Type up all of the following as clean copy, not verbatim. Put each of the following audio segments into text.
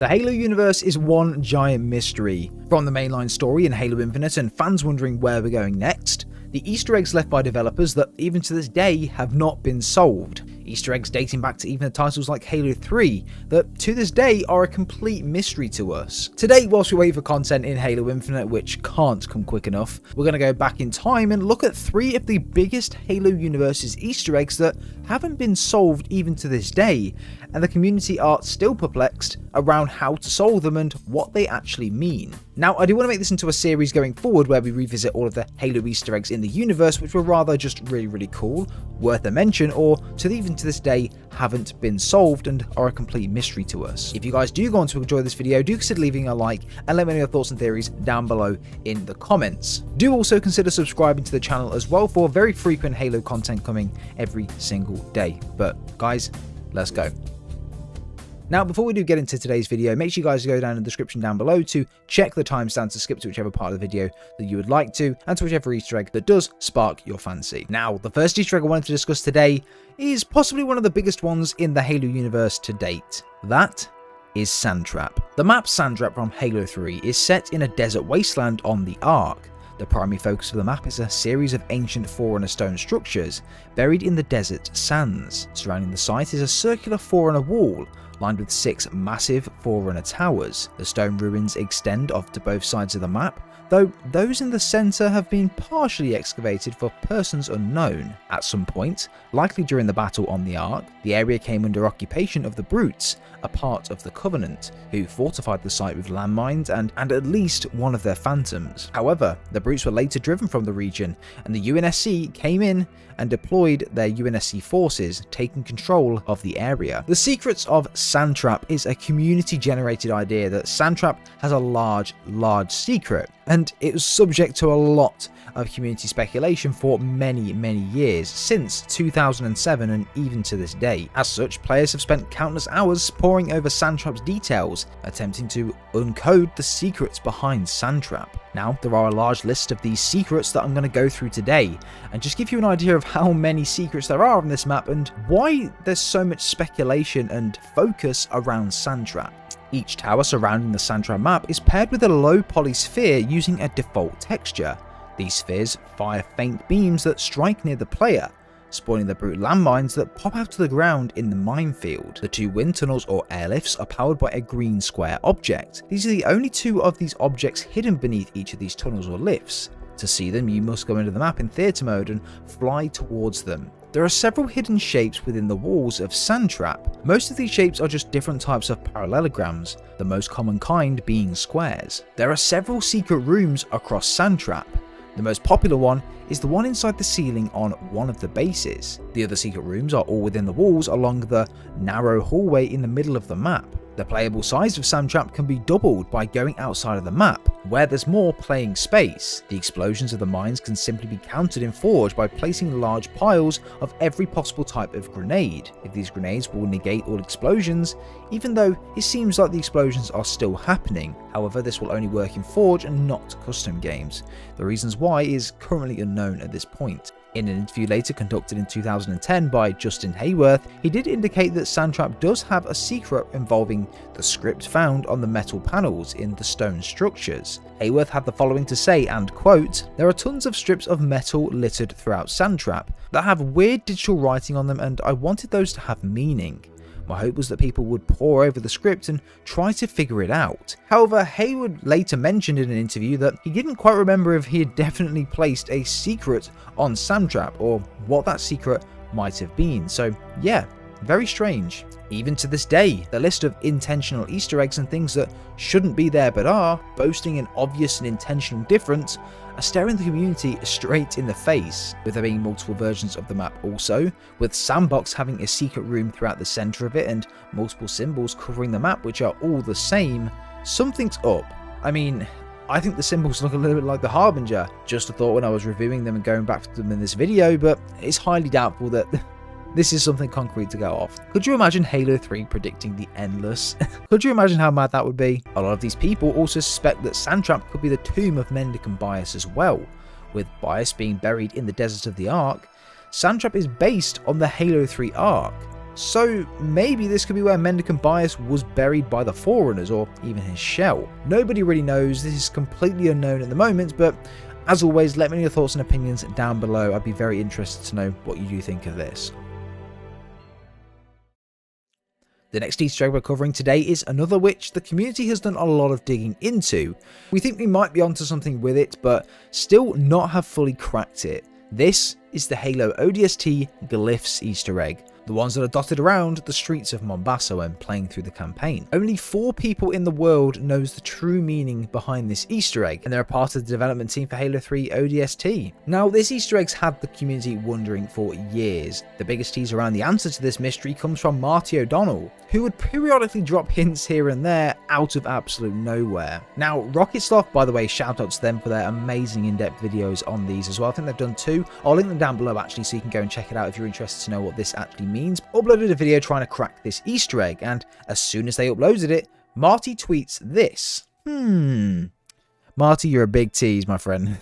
The Halo universe is one giant mystery. From the mainline story in Halo Infinite and fans wondering where we're going next, the Easter eggs left by developers that even to this day have not been solved. Easter eggs dating back to even the titles like Halo 3 that to this day are a complete mystery to us. Today, whilst we wait for content in Halo Infinite which can't come quick enough, we're going to go back in time and look at 3 of the biggest Halo universe's Easter eggs that haven't been solved even to this day, and the community are still perplexed around how to solve them and what they actually mean. Now, I do want to make this into a series going forward where we revisit all of the Halo Easter eggs in the universe which were rather just really cool, worth a mention, or even to this day haven't been solved and are a complete mystery to us. If you guys do go on to enjoy this video, do consider leaving a like and let me know your thoughts and theories down below in the comments. Do also consider subscribing to the channel as well for very frequent Halo content coming every single day. But guys, let's go. Now, before we do get into today's video, make sure you guys go down in the description down below to check the timestamp to skip to whichever part of the video that you would like to, and to whichever Easter egg that does spark your fancy. Now, the first Easter egg I wanted to discuss today is possibly one of the biggest ones in the Halo universe to date. That is Sandtrap. The map Sandtrap from Halo 3 is set in a desert wasteland on the Ark. The primary focus of the map is a series of ancient Forerunner stone structures buried in the desert sands. Surrounding the site is a circular Forerunner wall lined with 6 massive Forerunner towers. The stone ruins extend off to both sides of the map, though those in the centre have been partially excavated for persons unknown. At some point, likely during the battle on the Ark, the area came under occupation of the Brutes, a part of the Covenant, who fortified the site with landmines and at least one of their Phantoms. However, the Brutes were later driven from the region, and the UNSC came in and deployed their UNSC forces, taking control of the area. The Secrets of Sandtrap is a community-generated idea that Sandtrap has a large secret, and it was subject to a lot of community speculation for many years, since 2007 and even to this day. As such, players have spent countless hours poring over Sandtrap's details, attempting to uncode the secrets behind Sandtrap. Now, there are a large list of these secrets that I'm going to go through today, and just give you an idea of how many secrets there are on this map and why there's so much speculation and focus around Sandtrap. Each tower surrounding the Sandtrap map is paired with a low poly sphere using a default texture. These spheres fire faint beams that strike near the player, spawning the Brute landmines that pop out of the ground in the minefield. The 2 wind tunnels or airlifts are powered by a green square object. These are the only 2 of these objects hidden beneath each of these tunnels or lifts. To see them, you must go into the map in theatre mode and fly towards them. There are several hidden shapes within the walls of Sandtrap. Most of these shapes are just different types of parallelograms, the most common kind being squares. There are several secret rooms across Sandtrap. The most popular one is the one inside the ceiling on one of the bases. The other secret rooms are all within the walls along the narrow hallway in the middle of the map. The playable size of Sandtrap can be doubled by going outside of the map, where there's more playing space. The explosions of the mines can simply be countered in Forge by placing large piles of every possible type of grenade. If these grenades will negate all explosions, even though it seems like the explosions are still happening. However, this will only work in Forge and not custom games. The reasons why is currently unknown at this point. In an interview later conducted in 2010 by Justin Hayworth, he did indicate that Sandtrap does have a secret involving the script found on the metal panels in the stone structures. Hayworth had the following to say, and quote, "There are tons of strips of metal littered throughout Sandtrap that have weird digital writing on them, and I wanted those to have meaning. My hope was that people would pore over the script and try to figure it out." However, Hayward later mentioned in an interview that he didn't quite remember if he had definitely placed a secret on Sandtrap or what that secret might have been. So yeah, very strange. Even to this day, the list of intentional Easter eggs and things that shouldn't be there but are, boasting an obvious and intentional difference, are staring the community straight in the face, with there being multiple versions of the map also, with Sandbox having a secret room throughout the centre of it and multiple symbols covering the map which are all the same. Something's up. I mean, I think the symbols look a little bit like the Harbinger. Just a thought when I was reviewing them and going back to them in this video, but it's highly doubtful that this is something concrete to go off. Could you imagine Halo 3 predicting the Endless? Could you imagine how mad that would be? A lot of these people also suspect that Sandtrap could be the tomb of Mendicant Bias as well. With Bias being buried in the desert of the Ark, Sandtrap is based on the Halo 3 Ark. So maybe this could be where Mendicant Bias was buried by the Forerunners, or even his shell. Nobody really knows, this is completely unknown at the moment, but as always, let me know your thoughts and opinions down below. I'd be very interested to know what you do think of this. The next Easter egg we're covering today is another which the community has done a lot of digging into. We think we might be onto something with it, but still not have fully cracked it. This is the Halo ODST Glyphs Easter egg, the ones that are dotted around the streets of Mombasa when playing through the campaign. Only 4 people in the world knows the true meaning behind this Easter egg, and they're a part of the development team for Halo 3 ODST. Now, this Easter egg's had the community wondering for years. The biggest tease around the answer to this mystery comes from Marty O'Donnell, who would periodically drop hints here and there out of absolute nowhere. Now, Rocket Sloth, by the way, shout out to them for their amazing in-depth videos on these as well. I think they've done 2. I'll link them down below actually, so you can go and check it out if you're interested to know what this actually means. Uploaded a video trying to crack this Easter egg, and as soon as they uploaded it, Marty tweets this. Marty, you're a big tease, my friend.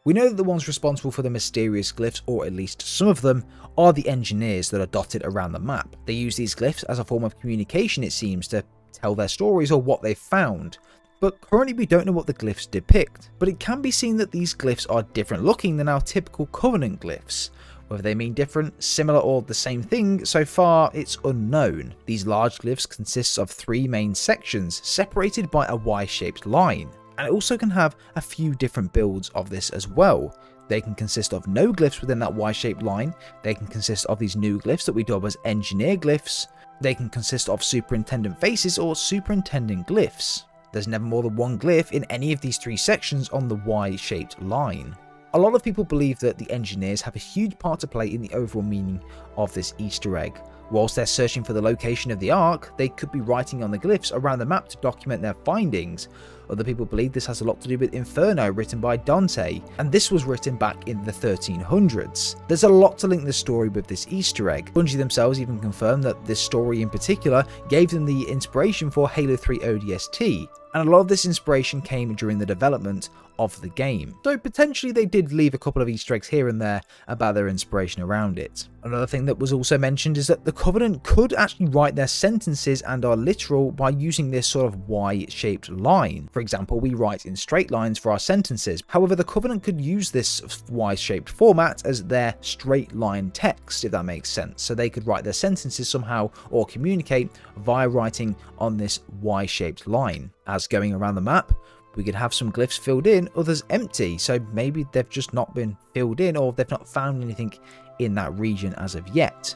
We know that the ones responsible for the mysterious glyphs, or at least some of them, are the engineers that are dotted around the map. They use these glyphs as a form of communication, it seems, to tell their stories or what they've found. But currently we don't know what the glyphs depict. But it can be seen that these glyphs are different looking than our typical Covenant glyphs. Whether they mean different, similar, or the same thing, so far it's unknown. These large glyphs consist of 3 main sections, separated by a Y-shaped line. And it also can have a few different builds of this as well. They can consist of no glyphs within that Y-shaped line, they can consist of these new glyphs that we dub as engineer glyphs, they can consist of superintendent faces or superintendent glyphs. There's never more than 1 glyph in any of these 3 sections on the Y-shaped line. A lot of people believe that the engineers have a huge part to play in the overall meaning of this Easter egg. Whilst they're searching for the location of the Ark, they could be writing on the glyphs around the map to document their findings. Other people believe this has a lot to do with Inferno, written by Dante, and this was written back in the 1300s. There's a lot to link this story with this Easter egg. Bungie themselves even confirmed that this story in particular gave them the inspiration for Halo 3 ODST, and a lot of this inspiration came during the development of the game. So potentially they did leave a couple of Easter eggs here and there about their inspiration around it. Another thing that was also mentioned is that the Covenant could actually write their sentences and are literal by using this sort of Y-shaped line. For example, we write in straight lines for our sentences. However, the Covenant could use this Y-shaped format as their straight line text, if that makes sense. So they could write their sentences somehow or communicate via writing on this Y-shaped line. As going around the map, we could have some glyphs filled in, others empty, so maybe they've just not been filled in, or they've not found anything in that region as of yet.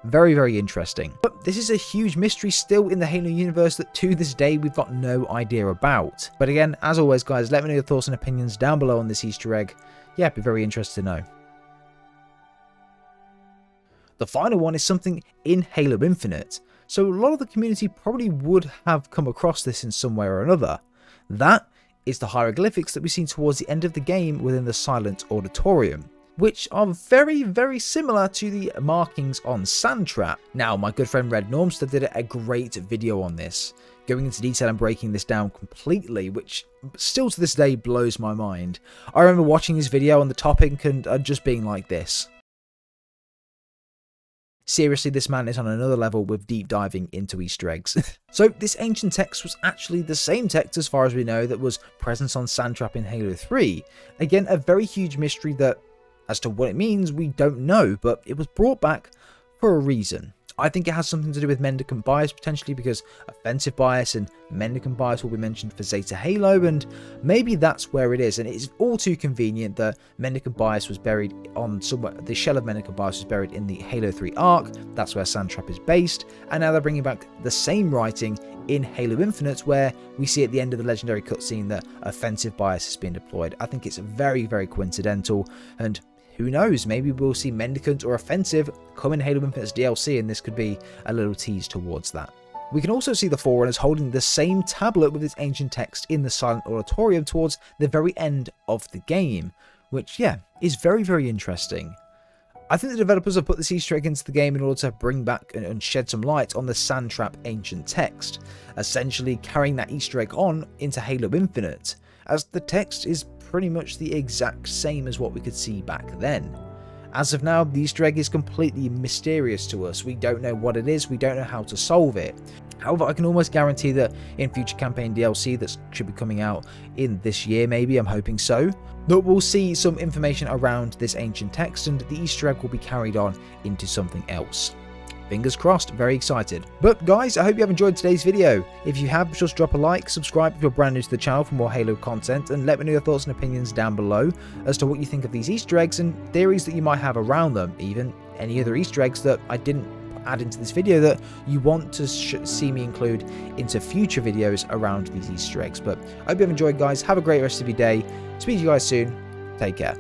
Very, very interesting. But this is a huge mystery still in the Halo universe that to this day we've got no idea about. But again, as always guys, let me know your thoughts and opinions down below on this Easter egg. Yeah, I'd be very interested to know. The final one is something in Halo Infinite, so a lot of the community probably would have come across this in some way or another. That is the hieroglyphics that we've seen towards the end of the game within the Silent Auditorium, which are very, very similar to the markings on Sandtrap. Now, my good friend Red Normster did a great video on this, going into detail and breaking this down completely, which still to this day blows my mind. I remember watching his video on the topic and just being like this. Seriously, this man is on another level with deep diving into Easter eggs. So this ancient text was actually the same text, as far as we know, that was present on Sandtrap in Halo 3. Again, a very huge mystery that, as to what it means, we don't know, but it was brought back for a reason. I think it has something to do with Mendicant Bias, potentially, because Offensive Bias and Mendicant Bias will be mentioned for Zeta Halo, and maybe that's where it is. And it's all too convenient that Mendicant Bias was buried on somewhere, the shell of Mendicant Bias was buried in the Halo 3 Ark, that's where Sandtrap is based, and now they're bringing back the same writing in Halo Infinite, where we see at the end of the legendary cutscene that Offensive Bias has been deployed. I think it's very, very coincidental, and who knows, maybe we'll see Mendicant or Offensive come in Halo Infinite's DLC, and this could be a little tease towards that. We can also see the Forerunners holding the same tablet with its ancient text in the Silent Auditorium towards the very end of the game, which, yeah, is very, very interesting. I think the developers have put this Easter egg into the game in order to bring back and shed some light on the Sandtrap ancient text, essentially carrying that Easter egg on into Halo Infinite, as the text is pretty much the exact same as what we could see back then. As of now, the Easter egg is completely mysterious to us. We don't know what it is, we don't know how to solve it. However, I can almost guarantee that in future campaign DLC that should be coming out in this year, maybe, I'm hoping so, that we'll see some information around this ancient text and the Easter egg will be carried on into something else. Fingers crossed, very excited. But guys, I hope you have enjoyed today's video. If you have, just drop a like, subscribe if you're brand new to the channel for more Halo content, and let me know your thoughts and opinions down below as to what you think of these Easter eggs and theories that you might have around them, even any other Easter eggs that I didn't add into this video that you want to see me include into future videos around these Easter eggs. But I hope you have enjoyed, guys. Have a great rest of your day. Speak to you guys soon. Take care.